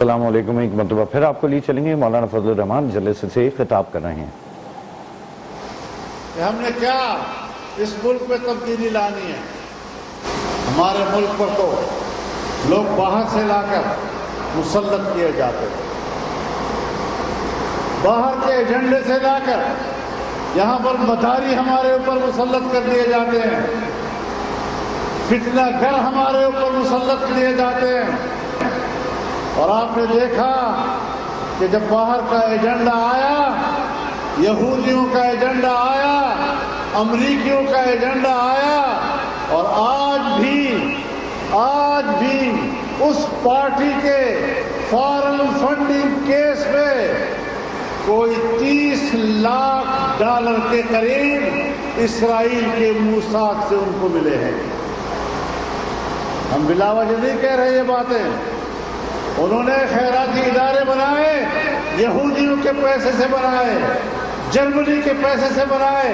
السلام علیکم. ایک مرتبہ پھر آپ کو لیے چلیں گے. مولانا فضل الرحمان جلسے سے خطاب کر رہے ہیں. کہ ہم نے کیا اس ملک میں تبدیلی لانی ہے. ہمارے ملک پر تو لوگ باہر سے لا کر مسلط کیے جاتے ہیں، باہر کے ایجنڈے سے لا کر یہاں پر مداری ہمارے اوپر مسلط کر دیے جاتے ہیں، فتنہ گر ہمارے اوپر مسلط کیے جاتے ہیں. اور آپ نے دیکھا کہ جب باہر کا ایجنڈا آیا، یہودیوں کا ایجنڈا آیا، امریکیوں کا ایجنڈا آیا، اور آج بھی اس پارٹی کے فارن فنڈنگ کیس میں کوئی 30 لاکھ ڈالر کے قریب اسرائیل کے موساد سے ان کو ملے ہیں. ہم بلا وجہ نہیں کہہ رہے یہ باتیں. انہوں نے خیراتی ادارے بنائے، یہودیوں کے پیسے سے بنائے، جرمنی کے پیسے سے بنائے،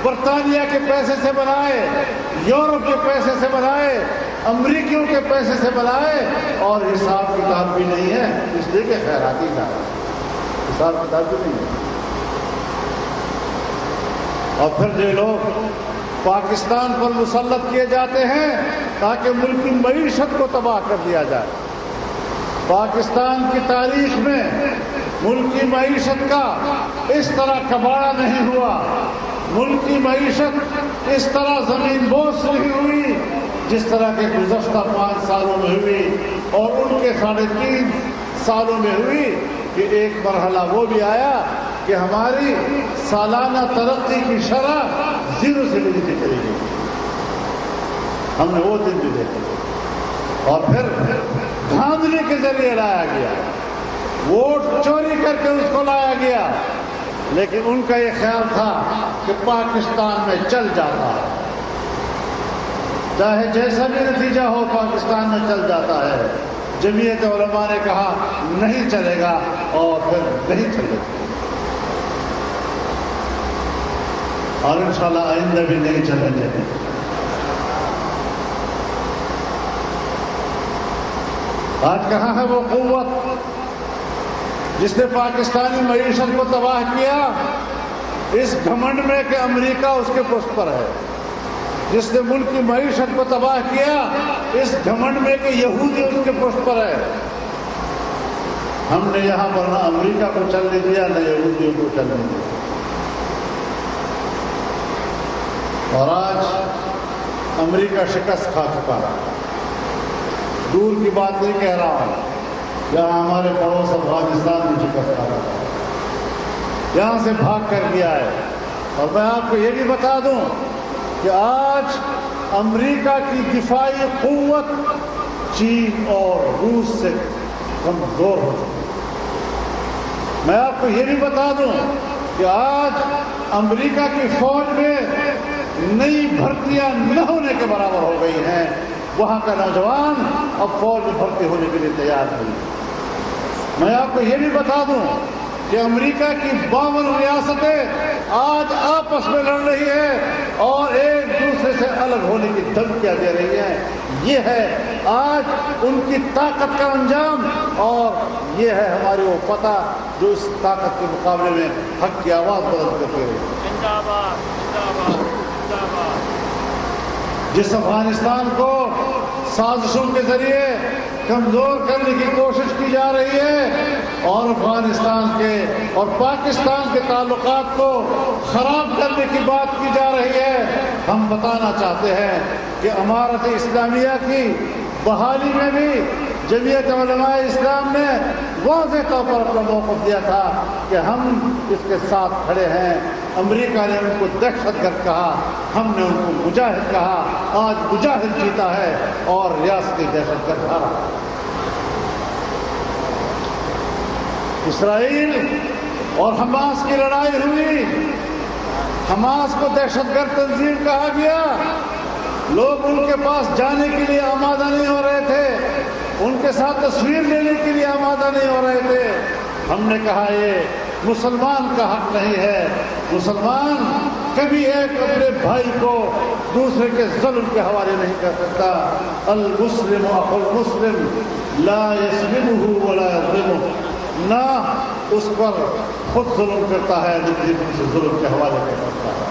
برطانیہ کے پیسے سے بنائے، یورپ کے پیسے سے بنائے، امریکیوں کے پیسے سے بنائے، اور حساب کتاب بھی نہیں ہے. اس لیے کہ خیراتی ادارے حساب کتاب بھی نہیں ہے. اور پھر جو لوگ پاکستان پر مسلط کیے جاتے ہیں تاکہ ملک کی معیشت کو تباہ کر دیا جائے. پاکستان کی تاریخ میں ملک کی معیشت کا اس طرح کباڑہ نہیں ہوا، ملک کی معیشت اس طرح زمین بوس نہیں ہوئی جس طرح کے گزشتہ 5 سالوں میں ہوئی، اور ان کے 3.5 سالوں میں ہوئی. کہ ایک مرحلہ وہ بھی آیا کہ ہماری سالانہ ترقی کی شرح 0 سے بھی نیچے چلی گئی. ہم نے وہ دن بھی دیکھے. اور پھر دھاندلی کے ذریعے لایا گیا، ووٹ چوری کر کے اس کو لایا گیا. لیکن ان کا یہ خیال تھا کہ پاکستان میں چل جاتا ہے، چاہے جیسا بھی نتیجہ ہو پاکستان میں چل جاتا ہے. جمعیت علماء نے کہا نہیں چلے گا، اور پھر نہیں چلے گا، اور انشاءاللہ آئندہ بھی نہیں چلنے دیں گے. آج کہاں ہے وہ قوت جس نے پاکستانی معیشت کو تباہ کیا؟ اس گھمنڈ میں کہ امریکہ اس کے پشت پر ہے. جس نے ملک کی معیشت کو تباہ کیا اس گھمنڈ میں کہ یہودی اس کے پشت پر ہے. ہم نے یہاں پر نہ امریکہ کو چلنے دیا نہ یہودیوں کو چلنے دیا. اور آج امریکہ شکست کھا چکا ہے. دور کی بات نہیں کہہ رہا ہوں، یہاں ہمارے پڑوس افغانستان میں شکست کھا رہا ہے، یہاں سے بھاگ کر گیا ہے. اور میں آپ کو یہ بھی بتا دوں کہ آج امریکہ کی دفاعی قوت چین اور روس سے کمزور ہو چکی ہے. میں آپ کو یہ بھی بتا دوں کہ آج امریکہ کی فوج میں نئی بھرتیاں نہ ہونے کے برابر ہو گئی ہیں. وہاں کا نوجوان اب فوج میں بھرتی ہونے کے لیے تیار نہیں. میں آپ کو یہ بھی بتا دوں کہ امریکہ کی 52 ریاستیں آج آپس میں لڑ رہی ہیں اور ایک دوسرے سے الگ ہونے کی دھمکیاں دے رہی ہیں. یہ ہے آج ان کی طاقت کا انجام، اور یہ ہے ہماری وہ فتح جو اس طاقت کے مقابلے میں حق کی آواز بلند کرتی رہی. جس افغانستان کو سازشوں کے ذریعے کمزور کرنے کی کوشش کی جا رہی ہے اور افغانستان کے اور پاکستان کے تعلقات کو خراب کرنے کی بات کی جا رہی ہے، ہم بتانا چاہتے ہیں کہ امارت اسلامیہ کی بحالی میں بھی جمعیت علماء اسلام نے واضح طور پر اپنا موقف دیا تھا کہ ہم اس کے ساتھ کھڑے ہیں. امریکہ نے ان کو دہشت گرد کہا، ہم نے ان کو مجاہد کہا. آج مجاہد جیتا ہے اور ریاستی دہشت گرد ہارا. اسرائیل اور حماس کی لڑائی ہوئی، حماس کو دہشت گرد تنظیم کہا گیا. لوگ ان کے پاس جانے کے لیے آمادہ نہیں ہو رہے تھے، ان کے ساتھ تصویر لینے کے لیے آمادہ نہیں ہو رہے تھے. ہم نے کہا یہ مسلمان کا حق نہیں ہے. مسلمان کبھی ایک اپنے بھائی کو دوسرے کے ظلم کے حوالے نہیں کر سکتا. المسلم اخو المسلم لا یسلمہ ولا یظلمہ، نہ اس پر خود ظلم کرتا ہے نہ کسی سے ظلم کے حوالے کرتا ہے۔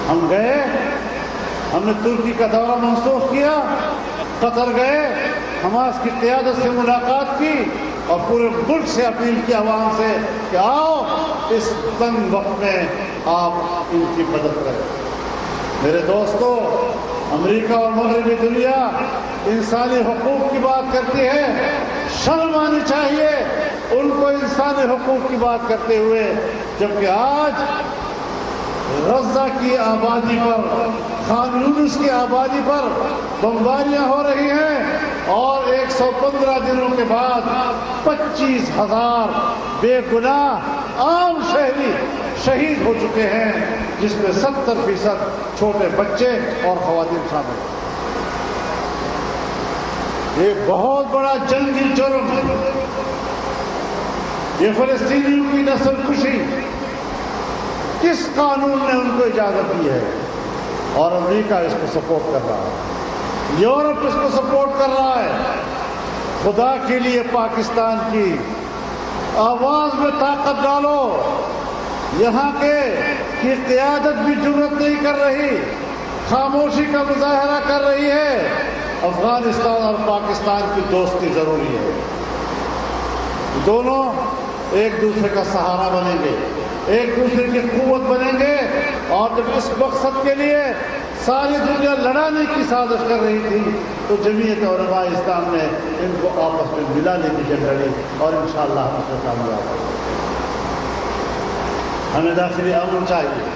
ہم گئے، ہم نے ترکی کا دورہ منسوخ کیا، قطر گئے، حماس کی قیادت سے ملاقات کی اور پورے ملک سے اپیل کی عوام سے کہ آؤ اس تنگ وقت میں آپ ان کی مدد کریں۔ میرے دوستو، امریکہ اور مغربی دنیا انسانی حقوق کی بات کرتی ہے، شرم آنی چاہیے ان کو انسانی حقوق کی بات کرتے ہوئے، جبکہ آج غزہ کی آبادی پر، خان یونس کی آبادی پر بمباریاں ہو رہی ہیں اور 115 دنوں کے بعد 25,000 بے گناہ عام شہری شہید ہو چکے ہیں، جس میں 70% چھوٹے بچے اور خواتین شامل ہیں۔ یہ بہت بڑا جنگی جرم، یہ فلسطینیوں کی نسل کشی کس قانون نے ان کو اجازت دی ہے؟ اور امریکہ اس کو سپورٹ کر رہا ہے، یورپ اس کو سپورٹ کر رہا ہے۔ خدا کے لیے پاکستان کی آواز میں طاقت ڈالو، یہاں کی قیادت بھی جرأت نہیں کر رہی، خاموشی کا مظاہرہ کر رہی ہے۔ افغانستان اور پاکستان کی دوستی ضروری ہے، دونوں ایک دوسرے کا سہارا بنیں گے، ایک دوسرے کی قوت بنیں گے، اور جب اس مقصد کے لیے ساری دنیا لڑانے کی سازش کر رہی تھی تو جمعیت علماء اسلام نے ان کو آپس میں ملانے کی جنگ لڑی اور انشاءاللہ ہم اس میں کامیاب ہوں۔ ہمیں داخلی امن چاہیے،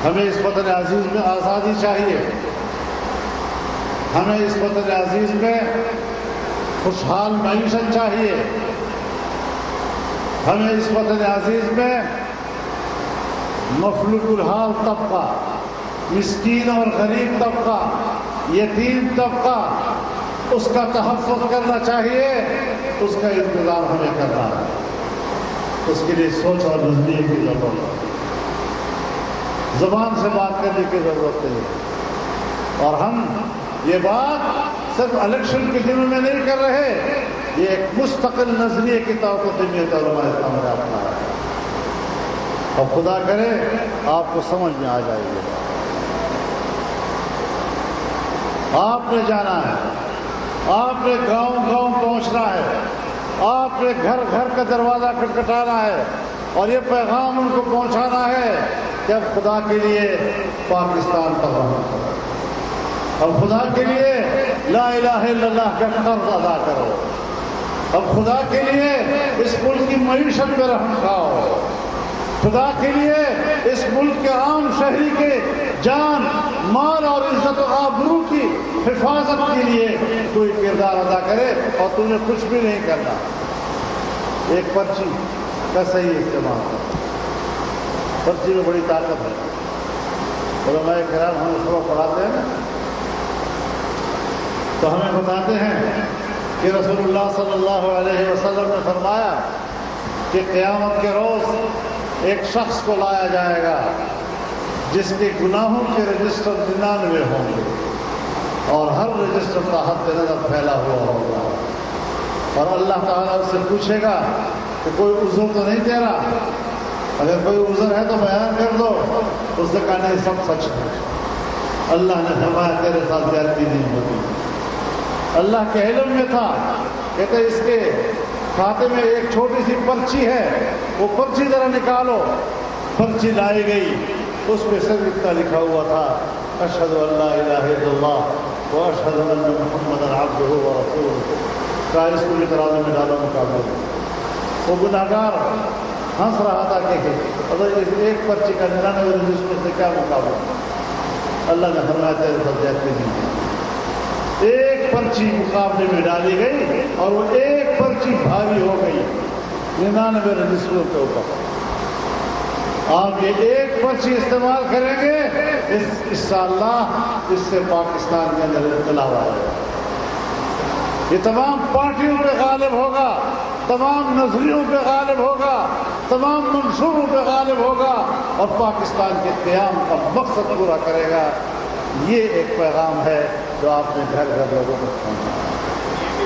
ہمیں اس وطن عزیز میں آزادی چاہیے، ہمیں اس وطن عزیز میں خوشحال معیشت چاہیے، ہمیں اس وطن عزیز میں مفلوک الحال طبقہ، مسکین اور غریب طبقہ، یتیم طبقہ، اس کا تحفظ کرنا چاہیے، اس کا انتظام ہمیں کرنا ہے۔ اس کے لیے سوچ اور نظریے کی ضرورت ہے، زبان سے بات کرنے کی ضرورت ہے، اور ہم یہ بات صرف الیکشن کے دنوں میں نہیں کر رہے، یہ ایک مستقل نظریے کی طور پر جمعیت علماء اسلام نے اپنا ہے، اور خدا کرے آپ کو سمجھ میں آ جائے گی۔ آپ نے جانا ہے، آپ نے گاؤں گاؤں پہنچنا ہے، آپ نے گھر گھر کا دروازہ کھٹکھٹانا ہے اور یہ پیغام ان کو پہنچانا ہے کہ اب خدا کے لیے پاکستان پر رحم کرو، اب خدا کے لیے لا الہ الا اللہ کا قرض ادا کرو، اب خدا کے لیے اس ملک کی معیشت پہ رحم کھاؤ، خدا کے لیے اس ملک کے عام شہری کے جان، مال اور عزت و آبرو کی حفاظت کے لیے کوئی کردار ادا کرے، اور تمہیں کچھ بھی نہیں کرنا، ایک پرچی کا صحیح استعمال کرو۔ پرچی میں بڑی طاقت ہے، علماء کرام ہم اس کو پڑھاتے ہیں تو ہمیں بتاتے ہیں کہ رسول اللہ صلی اللہ علیہ وسلم نے فرمایا کہ قیامت کے روز ایک شخص کو لایا جائے گا جس کے گناہوں کے رجسٹر 99 ہوں گے اور ہر رجسٹر کا حد نظر پھیلا ہوا ہوگا، اور اللہ تعالیٰ اس سے پوچھے گا کہ کوئی عذر تو نہیں تیرا؟ اگر کوئی عذر ہے تو بیان کر دو۔ اس نے کہا نہیں، سب سچ ہے۔ اللہ نے فرمایا تیرے ساتھ زیادتی نہیں ہوتی۔ اللہ کے علم میں تھا، کہتے اس کے کھاتے میں ایک چھوٹی سی پرچی ہے، وہ پرچی ذرا نکالو۔ پرچی لائی گئی، اس پہ صرف اتنا لکھا ہوا تھا اشہد ان لا الہ الا اللہ واشہد ان محمدا عبدہ ورسولہ۔ کہا اس کو ترازو میں ڈالو، مقابلہ۔ وہ گناہگار ہنس رہا تھا کہ ایک پرچی کا 99 رجسٹر سے کیا مقابلہ؟ اللہ نے فرمایا تیرے ساتھ زیادتی نہیں ہے۔ ایک پرچی مقابلے میں ڈالی گئی اور وہ ایک پرچی بھاری ہو گئی 99 رجسٹروں کے اوپر۔ آپ یہ ایک پرچی استعمال کریں گے، انشاءاللہ اس سے پاکستان کے اندر انقلاب آئے گا۔ یہ تمام پارٹیوں پہ غالب ہوگا، تمام نظریوں پہ غالب ہوگا، تمام منصوبوں پہ غالب ہوگا، اور پاکستان کے قیام کا مقصد پورا کرے گا۔ یہ ایک پیغام ہے جو آپ نے گھر گھر لوگوں کو پہنچایا۔